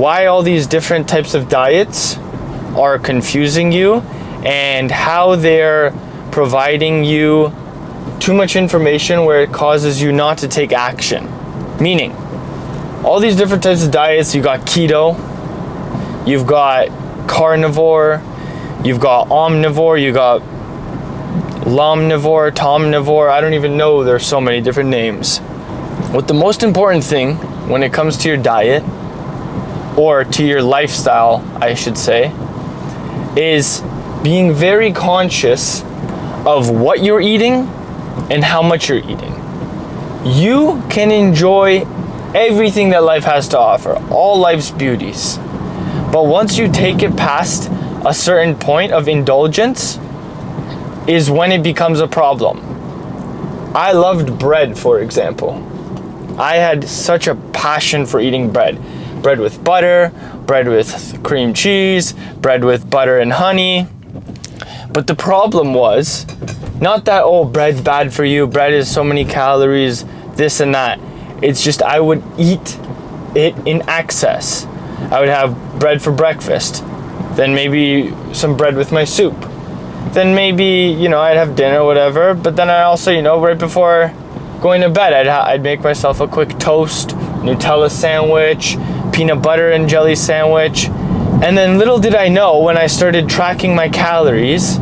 why all these different types of diets are confusing you and how they're providing you too much information where it causes you not to take action. Meaning, all these different types of diets, you got keto, you've got carnivore, you've got omnivore, you got lomnivore, tomnivore, I don't even know, there's so many different names. What the most important thing when it comes to your diet, or to your lifestyle, I should say, is being very conscious of what you're eating and how much you're eating. You can enjoy everything that life has to offer, all life's beauties. But once you take it past a certain point of indulgence is when it becomes a problem. I loved bread, for example. I had such a passion for eating bread. Bread with butter, bread with cream cheese, bread with butter and honey. But the problem was, not that, oh, bread's bad for you, bread is so many calories, this and that. It's just I would eat it in excess. I would have bread for breakfast, then maybe some bread with my soup. Then maybe, I'd have dinner or whatever, but then I also, right before going to bed, I'd make myself a quick toast, Nutella sandwich, peanut butter and jelly sandwich. And then little did I know, when I started tracking my calories,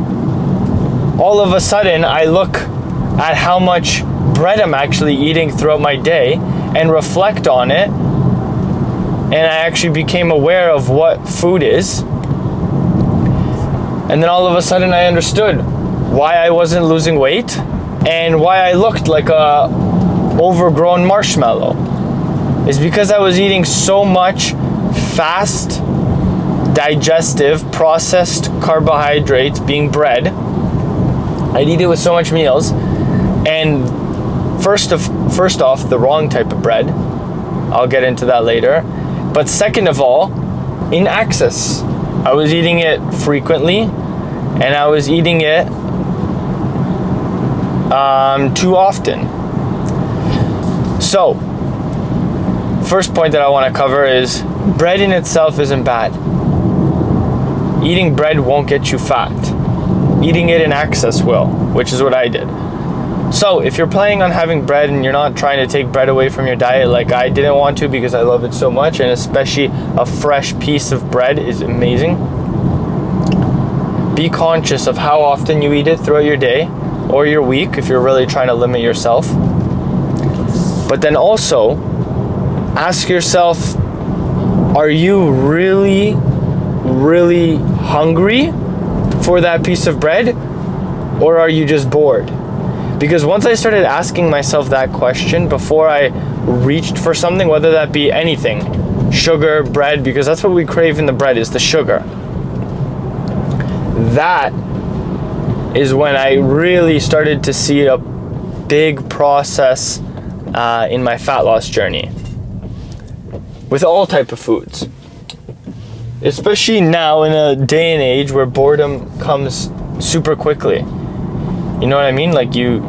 all of a sudden I look at how much bread I'm actually eating throughout my day and reflect on it. And I actually became aware of what food is. And then all of a sudden I understood why I wasn't losing weight and why I looked like a overgrown marshmallow. It's because I was eating so much fast, digestive, processed carbohydrates, being bread. I'd eat it with so much meals. And first off, the wrong type of bread. I'll get into that later. But second of all, in excess. I was eating it frequently, and I was eating it too often. So, first point that I want to cover is bread in itself isn't bad. Eating bread won't get you fat. Eating it in excess will, which is what I did. So if you're planning on having bread and you're not trying to take bread away from your diet like I didn't want to because I love it so much, and especially a fresh piece of bread is amazing, be conscious of how often you eat it throughout your day or your week if you're really trying to limit yourself. But then also ask yourself, are you really, really hungry for that piece of bread, or are you just bored? Because once I started asking myself that question before I reached for something, whether that be anything, sugar, bread, because that's what we crave in the bread, is the sugar. That is when I really started to see a big process in my fat loss journey with all type of foods. Especially now in a day and age where boredom comes super quickly. You know what I mean? Like you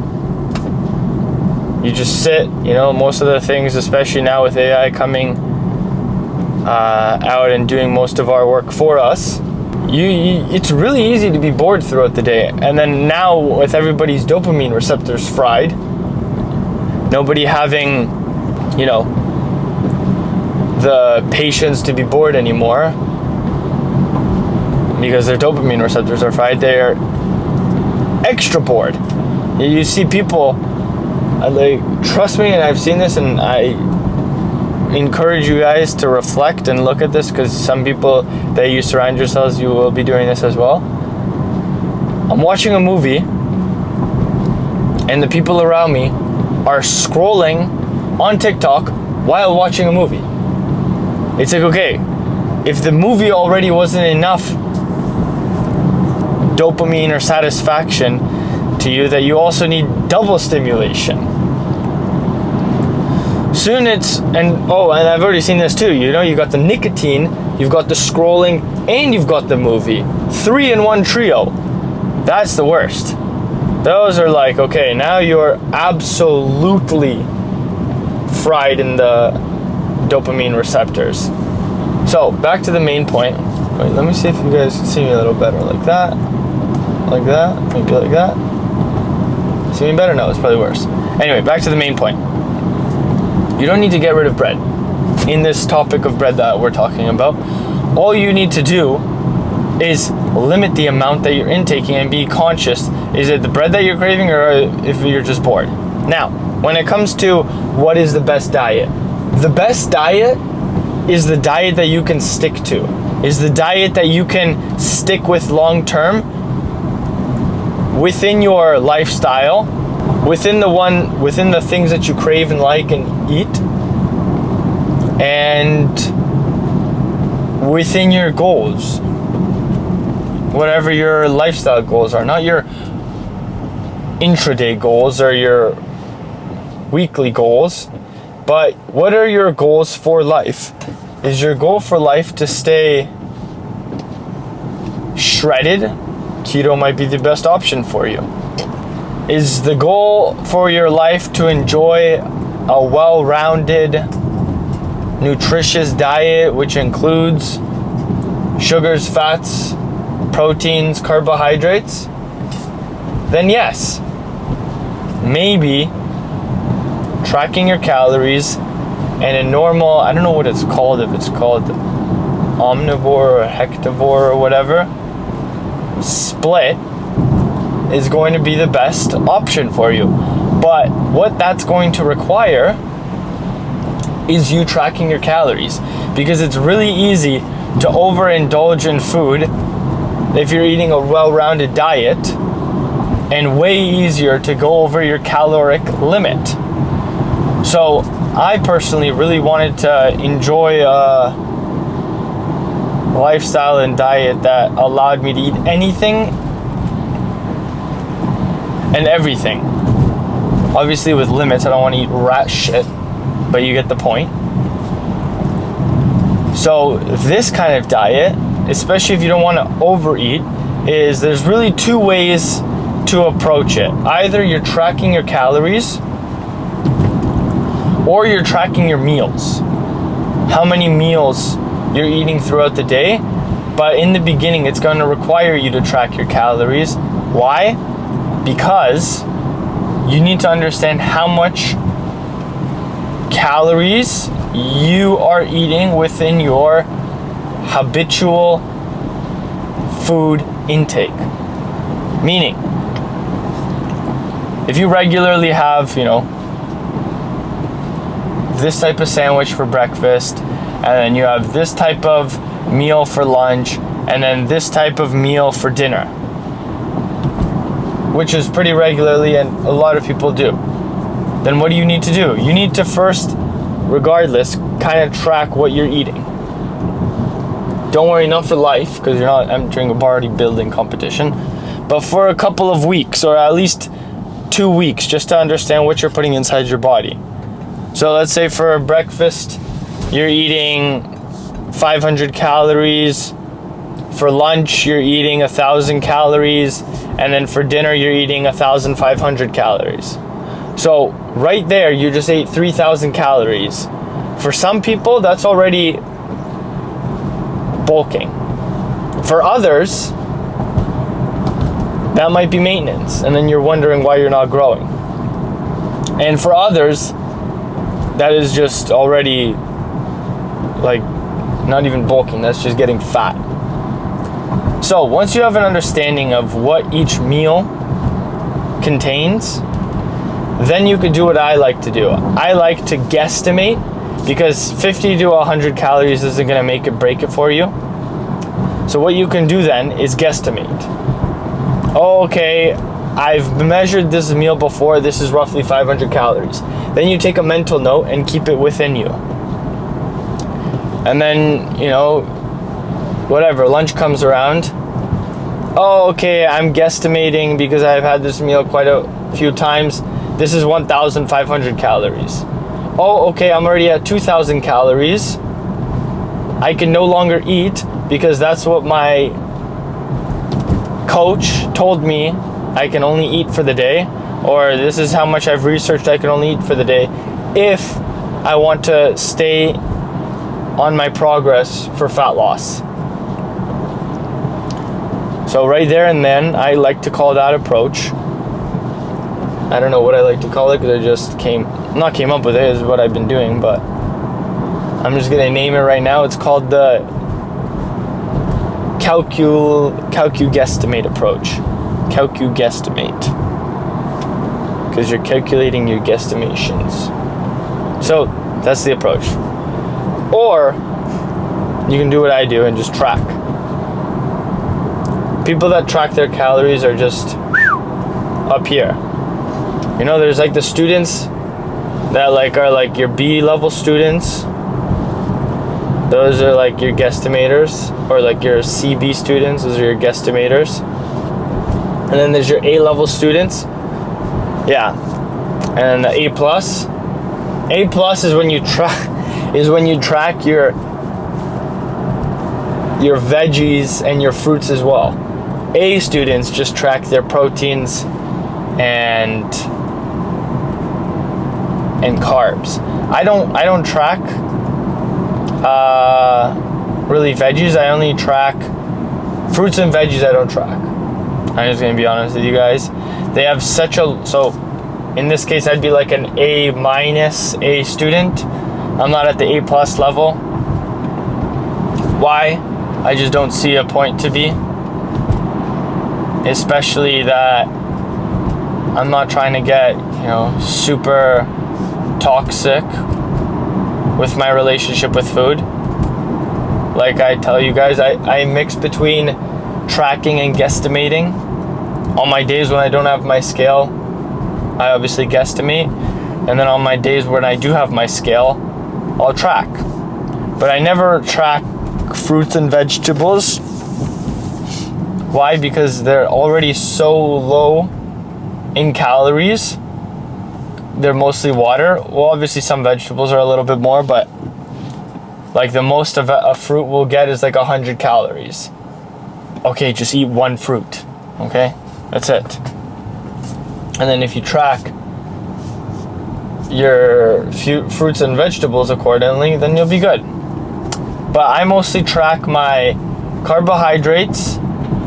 just sit, most of the things, especially now with AI coming out and doing most of our work for us, it's really easy to be bored throughout the day. And then now with everybody's dopamine receptors fried, nobody having, the patience to be bored anymore because their dopamine receptors are fried, they're extra bored. You see people, trust me, and I've seen this, and I encourage you guys to reflect and look at this, because some people that you surround yourselves, you will be doing this as well. I'm watching a movie and the people around me are scrolling on TikTok while watching a movie. It's like, okay, if the movie already wasn't enough dopamine or satisfaction to you, that you also need double stimulation. Soon and I've already seen this too, you got the nicotine, you've got the scrolling, and you've got the movie. 3-in-1 trio. That's the worst. Those are like, okay, now you're absolutely fried in the dopamine receptors. So back to the main point. Wait, let me see if you guys can see me a little better. Like that, maybe like that. See me better? No, it's probably worse. Anyway, back to the main point. You don't need to get rid of bread. In this topic of bread that we're talking about, all you need to do is limit the amount that you're intaking and be conscious. Is it the bread that you're craving, or if you're just bored? Now, when it comes to what is the best diet, the best diet is the diet that you can stick to, is the diet that you can stick with long term within your lifestyle, within the things that you crave and like and eat, and within your goals, whatever your lifestyle goals are, not your intraday goals or your weekly goals, but what are your goals for life? Is your goal for life to stay shredded? Keto might be the best option for you. Is the goal for your life to enjoy a well-rounded, nutritious diet, which includes sugars, fats, proteins, carbohydrates? Then yes, maybe tracking your calories and a normal, I don't know what it's called, if it's called omnivore or hectivore or whatever, split is going to be the best option for you. But what that's going to require is you tracking your calories, because it's really easy to overindulge in food if you're eating a well-rounded diet, and way easier to go over your caloric limit. So I personally really wanted to enjoy a lifestyle and diet that allowed me to eat anything and everything. Obviously with limits, I don't want to eat rat shit, but you get the point. So this kind of diet, especially if you don't want to overeat, there's really two ways to approach it. Either you're tracking your calories or you're tracking your meals, how many meals you're eating throughout the day. But in the beginning, it's going to require you to track your calories. Why? Because you need to understand how much calories you are eating within your habitual food intake. Meaning, if you regularly have, this type of sandwich for breakfast, and then you have this type of meal for lunch, and then this type of meal for dinner, which is pretty regularly and a lot of people do, then what do you need to do? You need to first, regardless, kind of track what you're eating. Don't worry, not for life, because you're not entering a bodybuilding competition, but for a couple of weeks, or at least 2 weeks, just to understand what you're putting inside your body. So let's say for breakfast, you're eating 500 calories. For lunch, you're eating 1,000 calories. And then for dinner, you're eating 1,500 calories. So right there, you just ate 3,000 calories. For some people, that's already bulking. For others, that might be maintenance, and then you're wondering why you're not growing. And for others, that is just already like not even bulking, that's just getting fat. So once you have an understanding of what each meal contains, then you could do what I like to do. I like to guesstimate, because 50 to 100 calories isn't going to make it break it for you. So what you can do then is guesstimate. Oh, okay, I've measured this meal before, this is roughly 500 calories. Then you take a mental note and keep it within you. And then, whatever, lunch comes around. Oh, okay, I'm guesstimating, because I've had this meal quite a few times, this is 1,500 calories. Oh, okay, I'm already at 2,000 calories. I can no longer eat, because that's what my coach told me I can only eat for the day, or this is how much I've researched I can only eat for the day if I want to stay on my progress for fat loss. So right there and then, I like to call that approach. I don't know what I like to call it because I just came up with it, is what I've been doing, but I'm just gonna name it right now. It's called the guesstimate approach. Guesstimate. Because you're calculating your guesstimations. So that's the approach. Or you can do what I do and just track. People that track their calories are just up here. You know, there's like the students that like are like your B level students. Those are like your guesstimators, or like your CB students. Those are your guesstimators. And then there's your A level students. Yeah. And then the A plus. A plus is when you track your veggies and your fruits as well. A students just track their proteins and carbs. I don't track really veggies. I only track fruits and veggies. I don't track. I'm just gonna be honest with you guys. They have so in this case I'd be like an A minus A student. I'm not at the A plus level. Why? I just don't see a point to be. Especially that I'm not trying to get, super toxic with my relationship with food. Like I tell you guys, I mix between tracking and guesstimating. On my days when I don't have my scale, I obviously guesstimate. And then on my days when I do have my scale, I'll track. But I never track fruits and vegetables. Why? Because they're already so low in calories. They're mostly water. Well, obviously some vegetables are a little bit more, but like the most of a fruit will get is like 100 calories. Okay, just eat one fruit. Okay, that's it. And then if you track your fruits and vegetables accordingly, then you'll be good. But I mostly track my carbohydrates.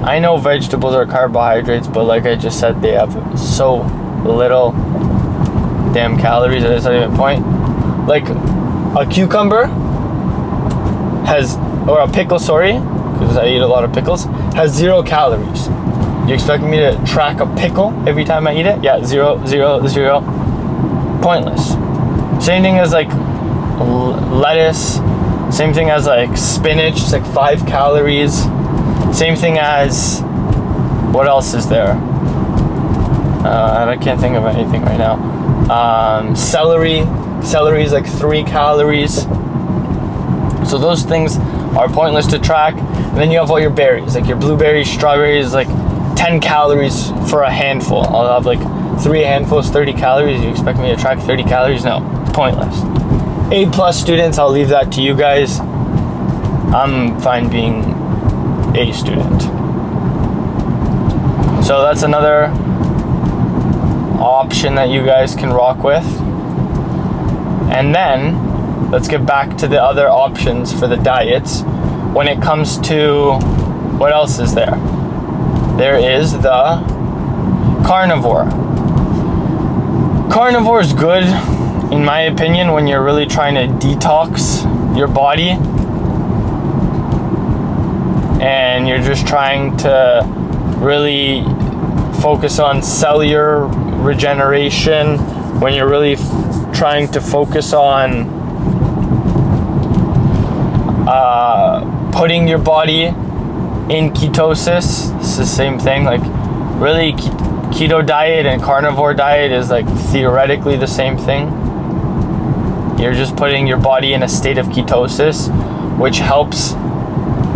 I know vegetables are carbohydrates, but like I just said, they have so little damn calories that it's not even a point. Like a cucumber or a pickle, because I eat a lot of pickles, has 0 calories. You expect me to track a pickle every time I eat it? Yeah, 0, 0, 0. Pointless. Same thing as like lettuce. Same thing as like spinach. It's like 5 calories. Same thing as, what else is there? I can't think of anything right now. Celery. Celery is like 3 calories. So those things are pointless to track. And then you have all your berries, like your blueberries, strawberries, like 10 calories for a handful. I'll have like 3 handfuls, 30 calories. You expect me to track 30 calories? No, pointless. A plus students, I'll leave that to you guys. I'm fine being A student. So that's another option that you guys can rock with. And then let's get back to the other options for the diets. When it comes to, what else is there? There is the carnivore. Carnivore is good, in my opinion, when you're really trying to detox your body and you're just trying to really focus on cellular regeneration, when you're really trying to focus on putting your body in ketosis. It's the same thing. Like really keto diet and carnivore diet is like theoretically the same thing. You're just putting your body in a state of ketosis, which helps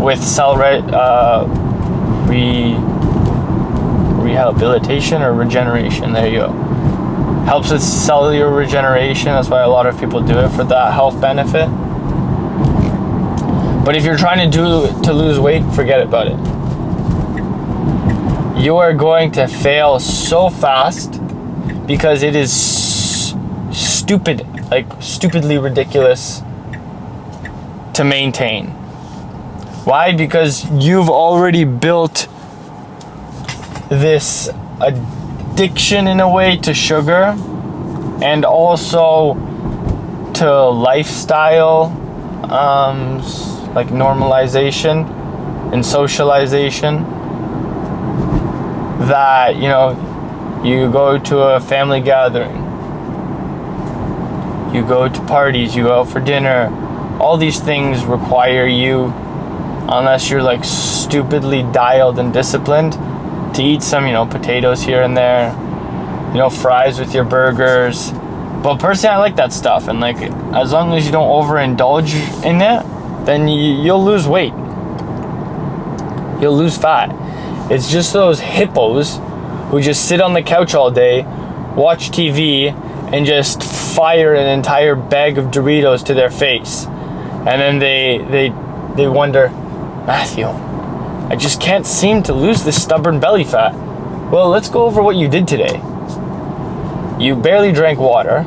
with cell rehabilitation or regeneration. There you go. Helps with cellular regeneration. That's why a lot of people do it, for that health benefit. But if you're trying to lose weight, forget about it. You are going to fail so fast because it is stupidly ridiculous to maintain. Why? Because you've already built this addiction in a way to sugar, and also to lifestyle, like normalization and socialization, that, you know, you go to a family gathering, you go to parties, you go out for dinner. All these things require you, unless you're like stupidly dialed and disciplined, to eat some, you know, potatoes here and there, you know, fries with your burgers. But personally, I like that stuff, and like, as long as you don't overindulge in it, then you'll lose weight. You'll lose fat. It's just those hippos who just sit on the couch all day, watch TV, and just fire an entire bag of Doritos to their face. And then they wonder, Matthew, I just can't seem to lose this stubborn belly fat. Well, let's go over what you did today. You barely drank water.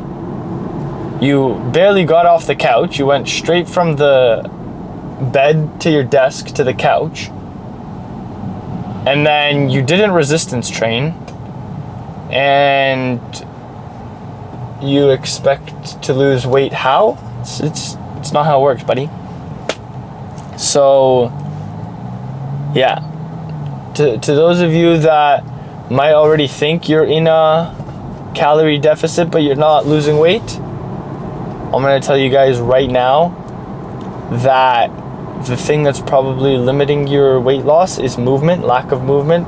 You barely got off the couch. You went straight from the bed to your desk to the couch. And then you didn't resistance train. And you expect to lose weight. How? It's not how it works, buddy. So, yeah. To those of you that might already think you're in a calorie deficit but you're not losing weight, I'm going to tell you guys right now that the thing that's probably limiting your weight loss is movement, lack of movement,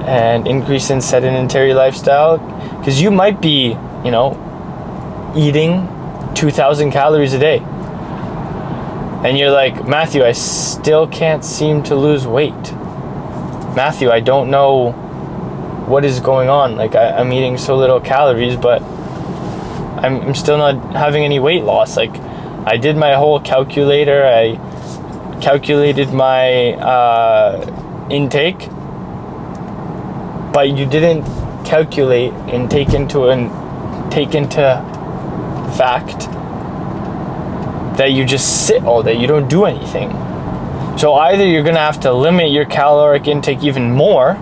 and increase in sedentary lifestyle. Because you might be, you know, eating 2,000 calories a day, and you're like, Matthew, I still can't seem to lose weight. Matthew, I don't know what is going on. Like, I'm eating so little calories, but I'm still not having any weight loss. Like, I did my whole calculator. I calculated my intake, but you didn't calculate and take into fact that you just sit all day, you don't do anything. So either you're gonna have to limit your caloric intake even more,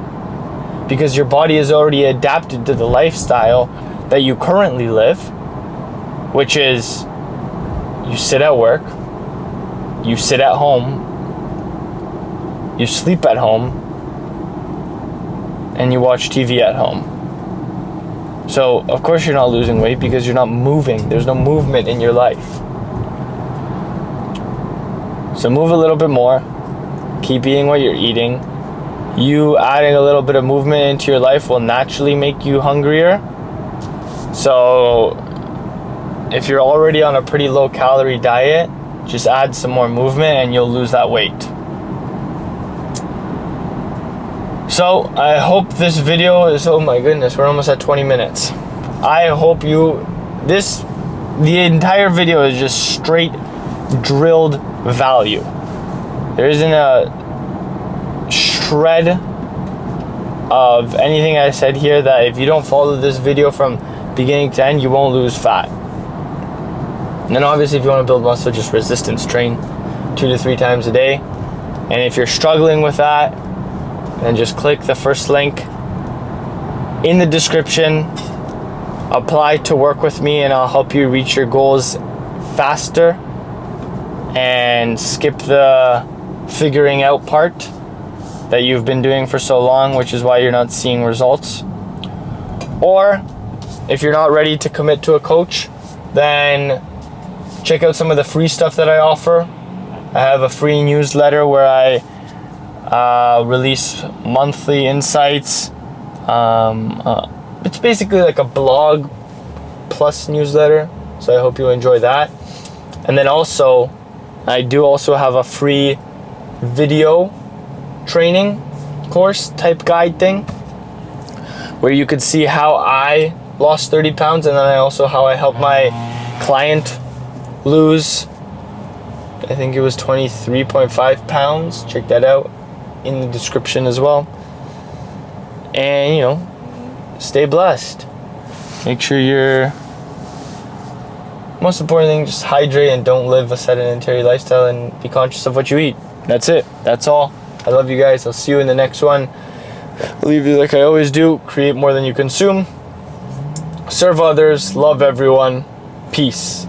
because your body is already adapted to the lifestyle that you currently live, which is you sit at work, you sit at home, you sleep at home, and you watch TV at home. So of course you're not losing weight, because you're not moving. There's no movement in your life. So move a little bit more. Keep eating what you're eating. You adding a little bit of movement into your life will naturally make you hungrier. So if you're already on a pretty low calorie diet, just add some more movement and you'll lose that weight. So I hope this video is, oh my goodness, we're almost at 20 minutes. I hope the entire video is just straight drilled value. There isn't a shred of anything I said here that if you don't follow this video from beginning to end, you won't lose fat. And then obviously if you want to build muscle, just resistance train 2 to 3 times a day. And if you're struggling with that, then just click the first link in the description, apply to work with me, and I'll help you reach your goals faster and skip the figuring out part that you've been doing for so long, which is why you're not seeing results. Or if you're not ready to commit to a coach, then check out some of the free stuff that I offer. I have a free newsletter where I release monthly insights. It's basically like a blog plus newsletter, so I hope you enjoy that. And then also, I do also have a free video training course type guide thing where you could see how I lost 30 pounds, and then also how I helped my client lose, I think it was 23.5 pounds. Check that out in the description as well. And, you know, stay blessed. Make sure you're most important thing, just hydrate and don't live a sedentary lifestyle, and be conscious of what you eat. That's it. That's all. I love you guys. I'll see you in the next one. I'll leave you like I always do. Create more than you consume. Serve others. Love everyone. Peace.